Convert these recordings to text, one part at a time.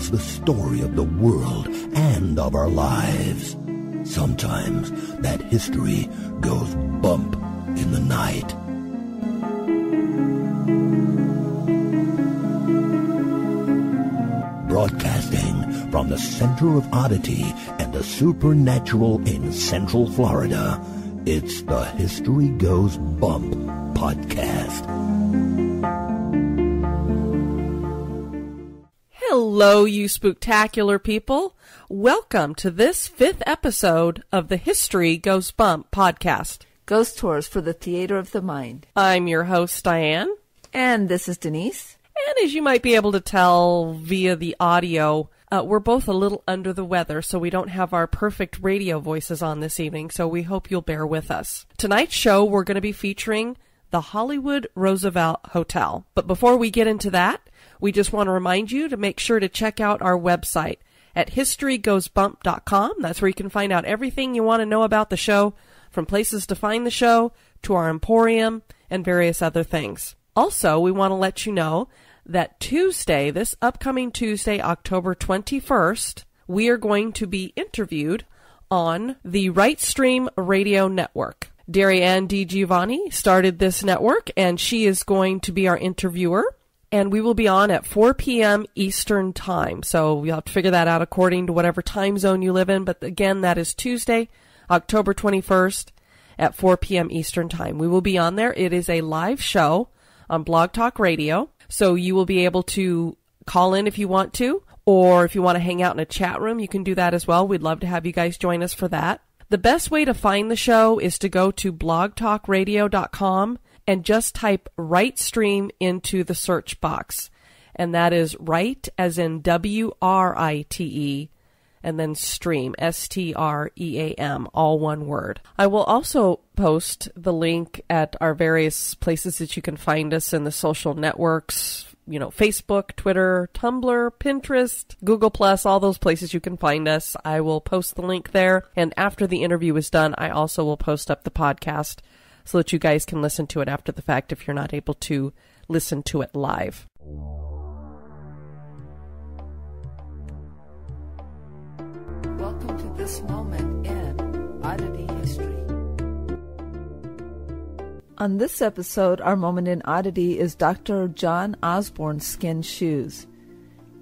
tells the story of the world and of our lives. Sometimes that history goes bump in the night. Broadcasting from the center of oddity and the supernatural in Central Florida, it's the History Goes Bump podcast. Hello, you spooktacular people. Welcome to this 5th episode of the History Goes Bump podcast. Ghost tours for the theater of the mind. I'm your host, Diane. And this is Denise. And as you might be able to tell via the audio, we're both a little under the weather, so we don't have our perfect radio voices on this evening, so we hope you'll bear with us. Tonight's show, we're going to be featuring the Hollywood Roosevelt Hotel. But before we get into that, we just want to remind you to make sure to check out our website at historygoesbump.com. That's where you can find out everything you want to know about the show, from places to find the show, to our emporium, and various other things. Also, we want to let you know that Tuesday, this upcoming Tuesday, October 21st, we are going to be interviewed on the Right Stream Radio Network. Diane Giovanni started this network, and she is going to be our interviewer, and we will be on at 4 p.m. Eastern Time. So you'll have to figure that out according to whatever time zone you live in, but again, that is Tuesday, October 21st at 4 p.m. Eastern Time. We will be on there. It is a live show on Blog Talk Radio. So you will be able to call in if you want to, or if you want to hang out in a chat room, you can do that as well. We'd love to have you guys join us for that. The best way to find the show is to go to blogtalkradio.com and just type Right Stream into the search box. And that is right as in W-R-I-T-E, and then stream, S-T-R-E-A-M, all one word. I will also post the link at our various places that you can find us in the social networks, you know, Facebook, Twitter, Tumblr, Pinterest, Google+, all those places you can find us. I will post the link there, and after the interview is done, I also will post up the podcast so that you guys can listen to it after the fact if you're not able to listen to it live. Welcome to this moment in Oddity History. On this episode, our moment in Oddity is Dr. John Osborne's skin shoes.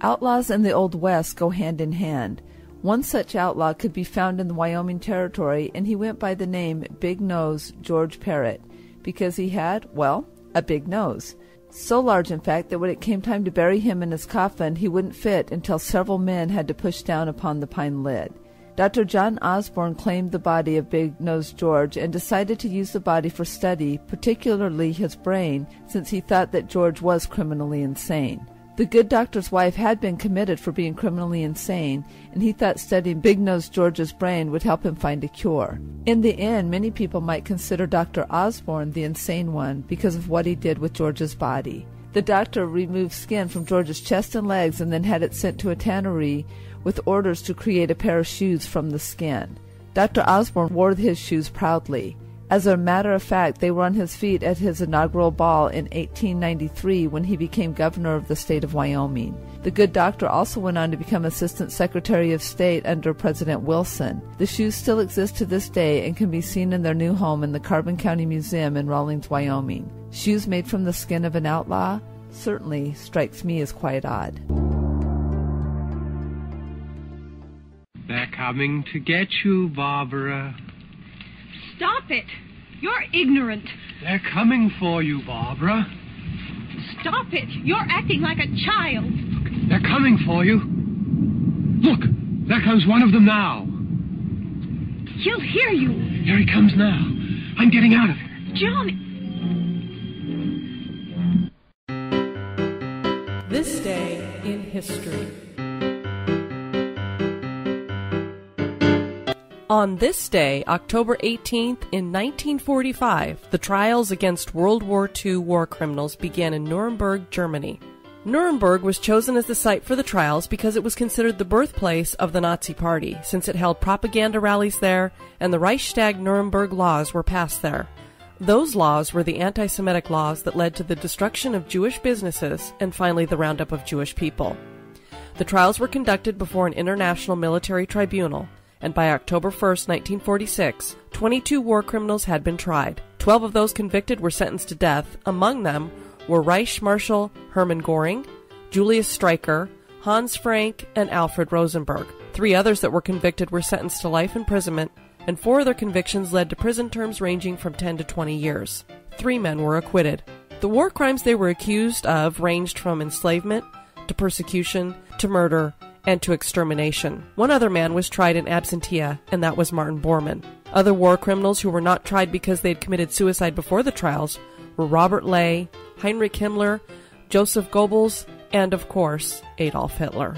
Outlaws in the Old West go hand in hand. One such outlaw could be found in the Wyoming Territory, and he went by the name Big Nose George Parrott because he had, well, a big nose. So large, in fact, that when it came time to bury him in his coffin, he wouldn't fit until several men had to push down upon the pine lid. Dr. John Osborne claimed the body of Big Nose George and decided to use the body for study, particularly his brain, since he thought that George was criminally insane. The good doctor's wife had been committed for being criminally insane, and he thought studying Big Nose George's brain would help him find a cure. In the end, many people might consider Dr. Osborne the insane one because of what he did with George's body. The doctor removed skin from George's chest and legs and then had it sent to a tannery with orders to create a pair of shoes from the skin. Dr. Osborne wore his shoes proudly. As a matter of fact, they were on his feet at his inaugural ball in 1893 when he became governor of the state of Wyoming. The good doctor also went on to become Assistant Secretary of State under President Wilson. The shoes still exist to this day and can be seen in their new home in the Carbon County Museum in Rawlins, Wyoming. Shoes made from the skin of an outlaw certainly strikes me as quite odd. They're coming to get you, Barbara. Stop it! You're ignorant. They're coming for you, Barbara. Stop it! You're acting like a child. Look, they're coming for you. Look, there comes one of them now. He'll hear you. Here he comes now. I'm getting out of here. Johnny! This day in history. On this day, October 18th, in 1945, the trials against World War II war criminals began in Nuremberg, Germany. Nuremberg was chosen as the site for the trials because it was considered the birthplace of the Nazi Party, since it held propaganda rallies there and the Reichstag Nuremberg laws were passed there. Those laws were the anti-Semitic laws that led to the destruction of Jewish businesses and finally the roundup of Jewish people. The trials were conducted before an international military tribunal, and by October 1st, 1946, 22 war criminals had been tried. 12 of those convicted were sentenced to death. Among them were Reich Marshal Hermann Göring, Julius Streicher, Hans Frank, and Alfred Rosenberg. 3 others that were convicted were sentenced to life imprisonment, and 4 other convictions led to prison terms ranging from 10 to 20 years. 3 men were acquitted. The war crimes they were accused of ranged from enslavement to persecution to murder and to extermination. 1 other man was tried in absentia, and that was Martin Bormann. Other war criminals who were not tried because they had committed suicide before the trials were Robert Ley, Heinrich Himmler, Joseph Goebbels, and, of course, Adolf Hitler.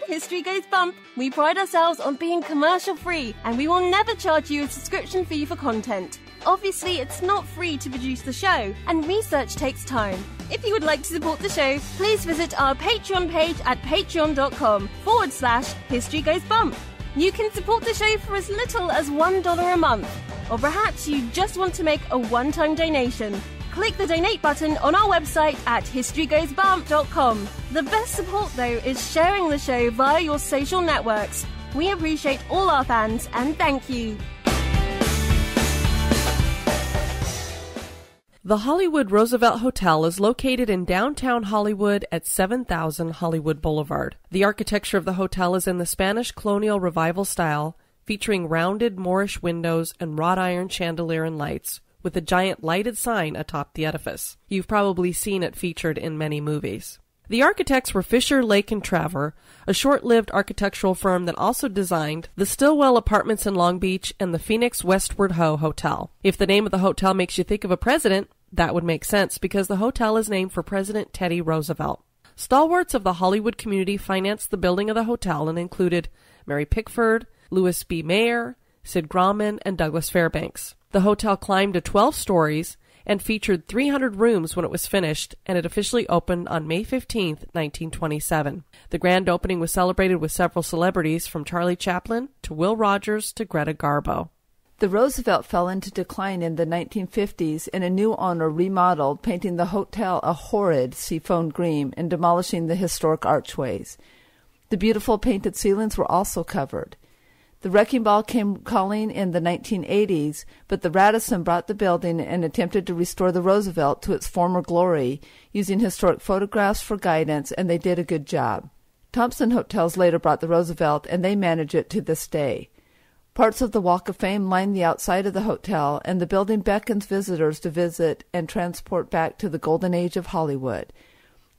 History Goes Bump, we pride ourselves on being commercial-free, and we will never charge you a subscription fee for content. Obviously, it's not free to produce the show, and research takes time. If you would like to support the show, please visit our Patreon page at patreon.com/History Goes Bump. You can support the show for as little as $1 a month, or perhaps you just want to make a one-time donation. Click the donate button on our website at historygoesbump.com. The best support, though, is sharing the show via your social networks. We appreciate all our fans, and thank you. The Hollywood Roosevelt Hotel is located in downtown Hollywood at 7000 Hollywood Boulevard. The architecture of the hotel is in the Spanish colonial revival style, featuring rounded Moorish windows and wrought iron chandelier and lights, with a giant lighted sign atop the edifice. You've probably seen it featured in many movies. The architects were Fisher, Lake & Traver, a short-lived architectural firm that also designed the Stillwell Apartments in Long Beach and the Phoenix Westward Ho Hotel. If the name of the hotel makes you think of a president, that would make sense because the hotel is named for President Teddy Roosevelt. Stalwarts of the Hollywood community financed the building of the hotel and included Mary Pickford, Louis B. Mayer, Sid Grauman, and Douglas Fairbanks. The hotel climbed to 12 stories and featured 300 rooms when it was finished, and it officially opened on May 15, 1927. The grand opening was celebrated with several celebrities, from Charlie Chaplin to Will Rogers to Greta Garbo. The Roosevelt fell into decline in the 1950s, and a new owner remodeled, painting the hotel a horrid seafoam green and demolishing the historic archways. The beautiful painted ceilings were also covered. The wrecking ball came calling in the 1980s, but the Radisson brought the building and attempted to restore the Roosevelt to its former glory, using historic photographs for guidance, and they did a good job. Thompson Hotels later brought the Roosevelt, and they manage it to this day. Parts of the Walk of Fame line the outside of the hotel, and the building beckons visitors to visit and transport back to the golden age of Hollywood.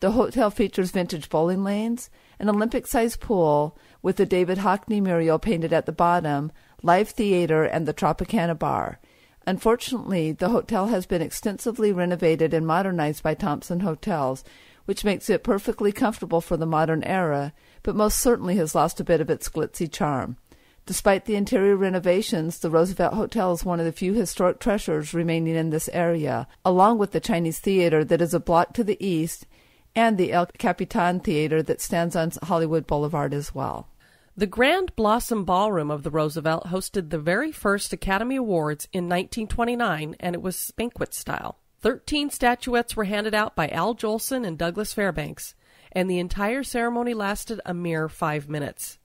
The hotel features vintage bowling lanes, an Olympic-sized pool with the David Hockney mural painted at the bottom, live theater, and the Tropicana bar. Unfortunately, the hotel has been extensively renovated and modernized by Thompson Hotels, which makes it perfectly comfortable for the modern era, but most certainly has lost a bit of its glitzy charm. Despite the interior renovations, the Roosevelt Hotel is one of the few historic treasures remaining in this area, along with the Chinese Theater that is a block to the east, and the El Capitan Theater that stands on Hollywood Boulevard as well. The Grand Blossom Ballroom of the Roosevelt hosted the very first Academy Awards in 1929, and it was banquet style. 13 statuettes were handed out by Al Jolson and Douglas Fairbanks, and the entire ceremony lasted a mere 5 minutes.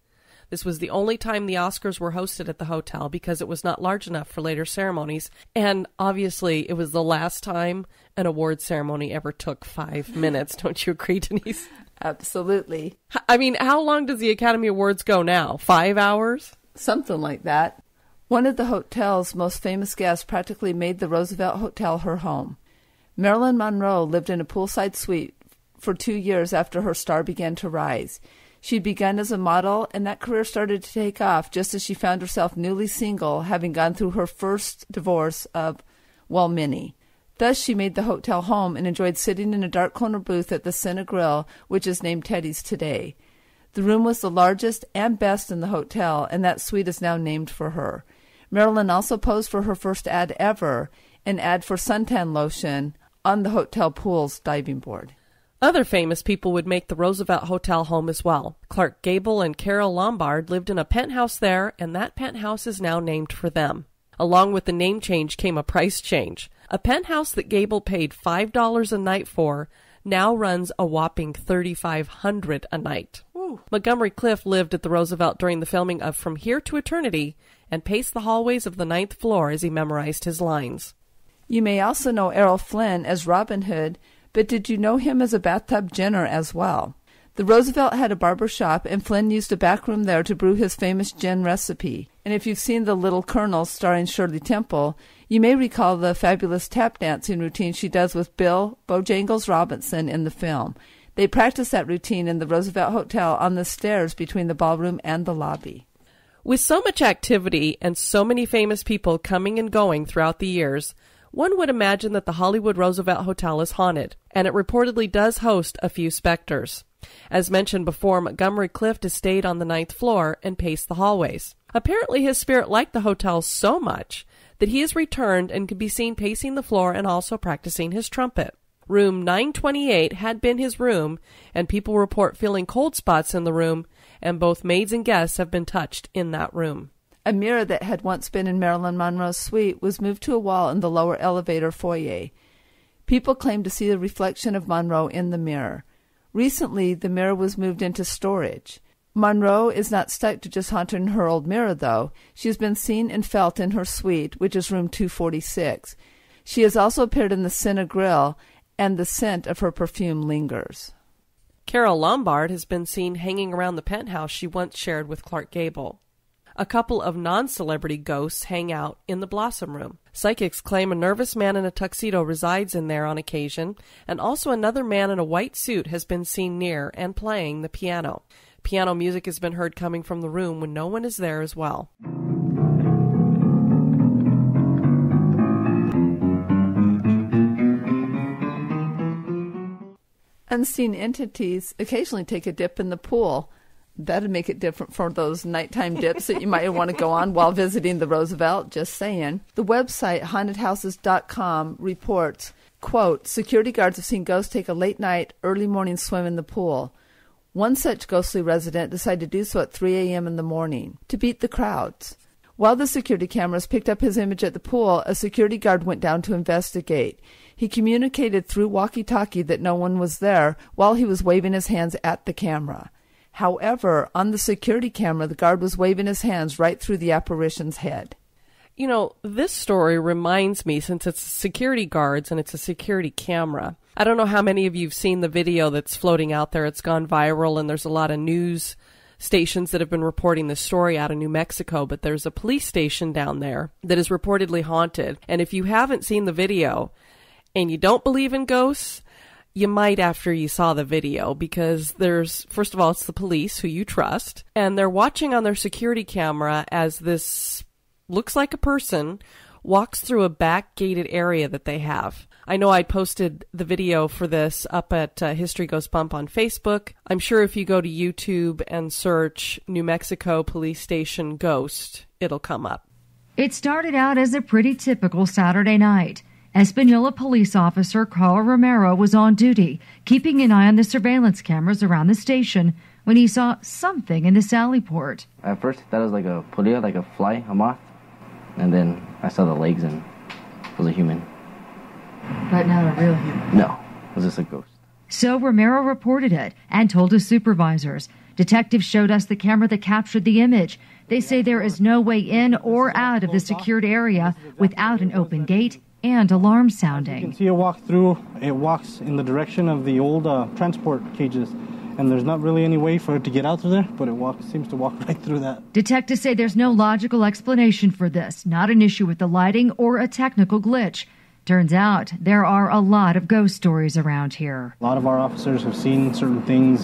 This was the only time the Oscars were hosted at the hotel because it was not large enough for later ceremonies, and obviously it was the last time an award ceremony ever took 5 minutes. Don't you agree, Denise? Absolutely. I mean, how long does the Academy Awards go now? 5 hours? Something like that. One of the hotel's most famous guests practically made the Roosevelt Hotel her home. Marilyn Monroe lived in a poolside suite for 2 years after her star began to rise. She'd begun as a model, and that career started to take off just as she found herself newly single, having gone through her first divorce of, well, many. Thus, she made the hotel home and enjoyed sitting in a dark corner booth at the CineGrill, which is named Teddy's today. The room was the largest and best in the hotel, and that suite is now named for her. Marilyn also posed for her first ad ever, an ad for suntan lotion, on the hotel pool's diving board. Other famous people would make the Roosevelt Hotel home as well. Clark Gable and Carole Lombard lived in a penthouse there, and that penthouse is now named for them. Along with the name change came a price change. A penthouse that Gable paid $5 a night for now runs a whopping $3,500 a night. Woo. Montgomery Clift lived at the Roosevelt during the filming of From Here to Eternity and paced the hallways of the 9th floor as he memorized his lines. You may also know Errol Flynn as Robin Hood, but did you know him as a bathtub ginner as well? The Roosevelt had a barber shop, and Flynn used a back room there to brew his famous gin recipe. And if you've seen The Little Colonel starring Shirley Temple, you may recall the fabulous tap dancing routine she does with Bill Bojangles Robinson in the film. They practice that routine in the Roosevelt Hotel on the stairs between the ballroom and the lobby. With so much activity and so many famous people coming and going throughout the years, one would imagine that the Hollywood Roosevelt Hotel is haunted, and it reportedly does host a few specters. As mentioned before, Montgomery Clift has stayed on the 9th floor and paced the hallways. Apparently his spirit liked the hotel so much that he has returned and can be seen pacing the floor and also practicing his trumpet. Room 928 had been his room, and people report feeling cold spots in the room, and both maids and guests have been touched in that room. A mirror that had once been in Marilyn Monroe's suite was moved to a wall in the lower elevator foyer. People claim to see the reflection of Monroe in the mirror. Recently, the mirror was moved into storage. Monroe is not stuck to just haunting her old mirror, though. She has been seen and felt in her suite, which is room 246. She has also appeared in the CineGrill, and the scent of her perfume lingers. Carole Lombard has been seen hanging around the penthouse she once shared with Clark Gable. A couple of non-celebrity ghosts hang out in the Blossom Room. Psychics claim a nervous man in a tuxedo resides in there on occasion, and also another man in a white suit has been seen near and playing the piano. Piano music has been heard coming from the room when no one is there as well. Unseen entities occasionally take a dip in the pool. That'd make it different from those nighttime dips that you might want to go on while visiting the Roosevelt, just saying. The website, hauntedhouses.com, reports, quote, security guards have seen ghosts take a late night, early morning swim in the pool. One such ghostly resident decided to do so at 3 a.m. in the morning to beat the crowds. While the security cameras picked up his image at the pool, a security guard went down to investigate. He communicated through walkie-talkie that no one was there while he was waving his hands at the camera. However, on the security camera, the guard was waving his hands right through the apparition's head. You know, this story reminds me, since it's security guards and it's a security camera, I don't know how many of you have seen the video that's floating out there. It's gone viral, and there's a lot of news stations that have been reporting this story out of New Mexico, but there's a police station down there that is reportedly haunted. And if you haven't seen the video and you don't believe in ghosts, you might after you saw the video, because there's, first of all, it's the police who you trust, and they're watching on their security camera as this looks like a person walks through a back gated area that they have. I know I posted the video for this up at History Goes Bump on Facebook. I'm sure if you go to YouTube and search New Mexico Police Station Ghost, it'll come up. It started out as a pretty typical Saturday night. Espanola police officer Carl Romero was on duty, keeping an eye on the surveillance cameras around the station when he saw something in the sally port. At first, I thought it was like a polilla, like a fly, a moth. And then I saw the legs and it was a human. But not a real human? No, it was just a ghost. So Romero reported it and told his supervisors. Detectives showed us the camera that captured the image. They say there is no way in or out of the secured area without an open gate and alarm sounding. You can see it walk through. It walks in the direction of the old transport cages. And there's not really any way for it to get out through there, but it seems to walk right through that. Detectives say there's no logical explanation for this, not an issue with the lighting or a technical glitch. Turns out there are a lot of ghost stories around here. A lot of our officers have seen certain things.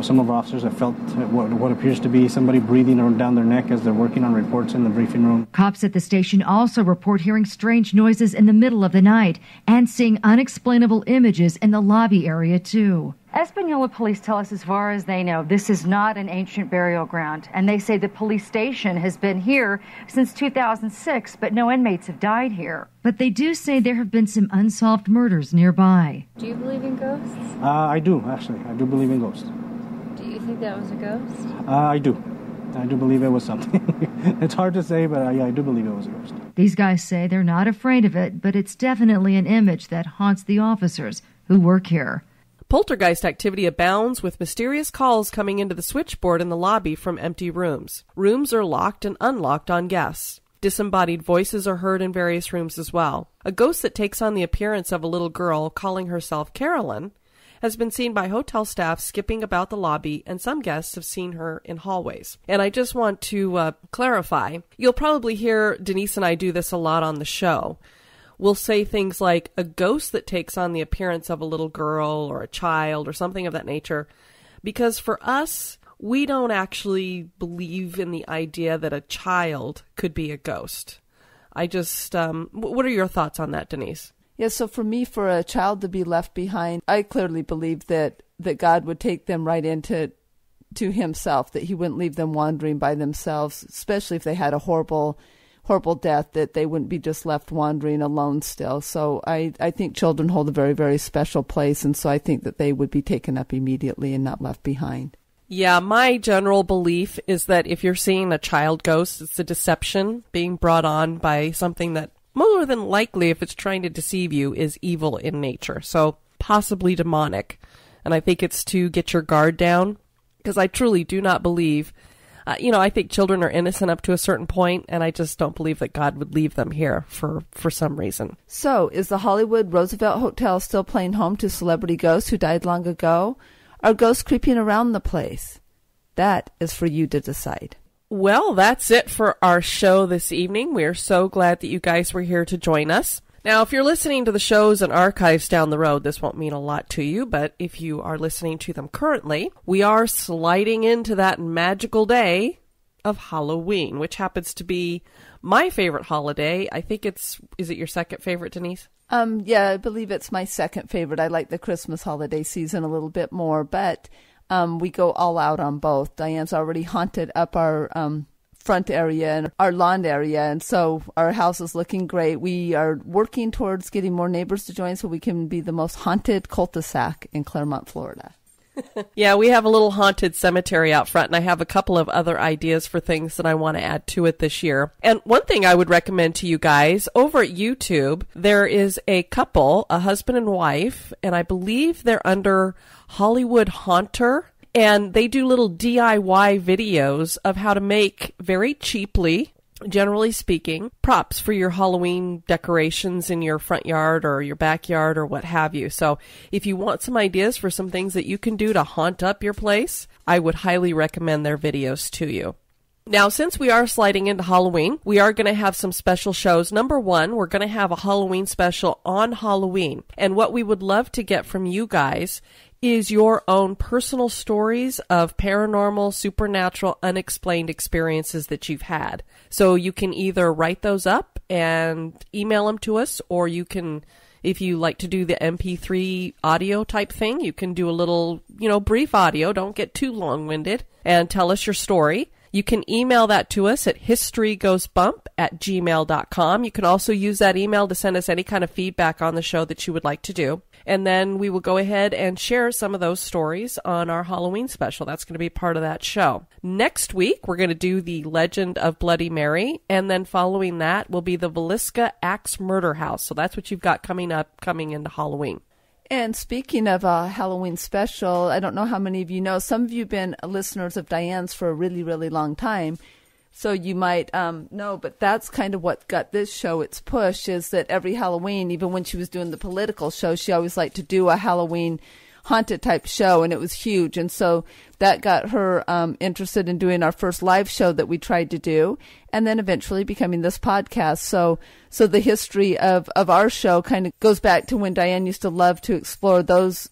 Some of our officers have felt what appears to be somebody breathing down their neck as they're working on reports in the briefing room. Cops at the station also report hearing strange noises in the middle of the night and seeing unexplainable images in the lobby area, too. Espanola police tell us, as far as they know, this is not an ancient burial ground, and they say the police station has been here since 2006, but no inmates have died here. But they do say there have been some unsolved murders nearby. Do you believe in ghosts? I do, actually. I do believe in ghosts. Do you think that was a ghost? I do. I do believe it was something. It's hard to say, but yeah, I do believe it was a ghost. These guys say they're not afraid of it, but it's definitely an image that haunts the officers who work here. Poltergeist activity abounds with mysterious calls coming into the switchboard in the lobby from empty rooms. Rooms are locked and unlocked on guests. Disembodied voices are heard in various rooms as well. A ghost that takes on the appearance of a little girl calling herself Carolyn has been seen by hotel staff skipping about the lobby, and some guests have seen her in hallways. And I just want to clarify, you'll probably hear Denise and I do this a lot on the show. We'll say things like a ghost that takes on the appearance of a little girl or a child or something of that nature, because for us, we don't actually believe in the idea that a child could be a ghost. I just, what are your thoughts on that, Denise? Yeah, so for me, for a child to be left behind, I clearly believe that God would take them right into himself, that he wouldn't leave them wandering by themselves, especially if they had a horrible death, that they wouldn't be just left wandering alone still. So I think children hold a very, very special place, and so I think that they would be taken up immediately and not left behind. Yeah, my general belief is that if you're seeing a child ghost, it's a deception being brought on by something that more than likely, if it's trying to deceive you, is evil in nature. So possibly demonic. And I think it's to get your guard down, because I truly do not believe, I think children are innocent up to a certain point, and I just don't believe that God would leave them here for some reason. So is the Hollywood Roosevelt Hotel still playing home to celebrity ghosts who died long ago? Are ghosts creeping around the place? That is for you to decide. Well, that's it for our show this evening. We're so glad that you guys were here to join us. Now, if you're listening to the shows and archives down the road, this won't mean a lot to you, but if you are listening to them currently, we are sliding into that magical day of Halloween, which happens to be my favorite holiday. I think is it your second favorite, Denise? Yeah, I believe it's my second favorite. I like the Christmas holiday season a little bit more, but we go all out on both. Diane's already haunted up our front area and our lawn area, and so our house is looking great. We are working towards getting more neighbors to join so we can be the most haunted cul-de-sac in Claremont, Florida. Yeah, we have a little haunted cemetery out front, and I have a couple of other ideas for things that I want to add to it this year. And one thing I would recommend to you guys, over at YouTube, there is a couple, a husband and wife, and I believe they're under Hollywood Haunter, and they do little DIY videos of how to make very cheaply, generally speaking, props for your Halloween decorations in your front yard or your backyard or what have you. So if you want some ideas for some things that you can do to haunt up your place, I would highly recommend their videos to you. Now, since we are sliding into Halloween, we are going to have some special shows. Number one, we're going to have a Halloween special on Halloween. And what we would love to get from you guys is your own personal stories of paranormal, supernatural, unexplained experiences that you've had. So you can either write those up and email them to us, or you can, if you like to do the MP3 audio type thing, you can do a little, brief audio. Don't get too long-winded, and tell us your story. You can email that to us at historygoesbump@gmail.com. You can also use that email to send us any kind of feedback on the show that you would like to do. And then we will go ahead and share some of those stories on our Halloween special. That's going to be part of that show. Next week, we're going to do the Legend of Bloody Mary. And then following that will be the Villisca Axe Murder House. So that's what you've got coming into Halloween. And speaking of a Halloween special, I don't know how many of you know, some of you have been listeners of Diane's for a really, really long time. So you might know, but that's kind of what got this show its push, is that every Halloween, even when she was doing the political show, she always liked to do a Halloween haunted type show, and it was huge. And so that got her interested in doing our first live show that we tried to do, and then eventually becoming this podcast. So the history of our show kind of goes back to when Diane used to love to explore those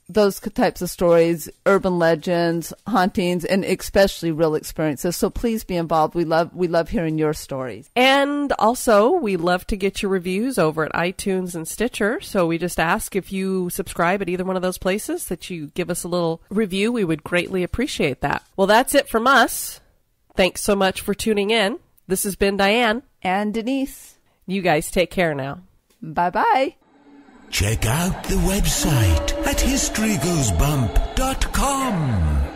types of stories, urban legends, hauntings, and especially real experiences. So please be involved. We love hearing your stories. And also, we love to get your reviews over at iTunes and Stitcher. So we just ask if you subscribe at either one of those places that you give us a little review. We would greatly appreciate that. Well, that's it from us. Thanks so much for tuning in. This has been Diane. And Denise. You guys take care now. Bye-bye. Check out the website at historygoesbump.com.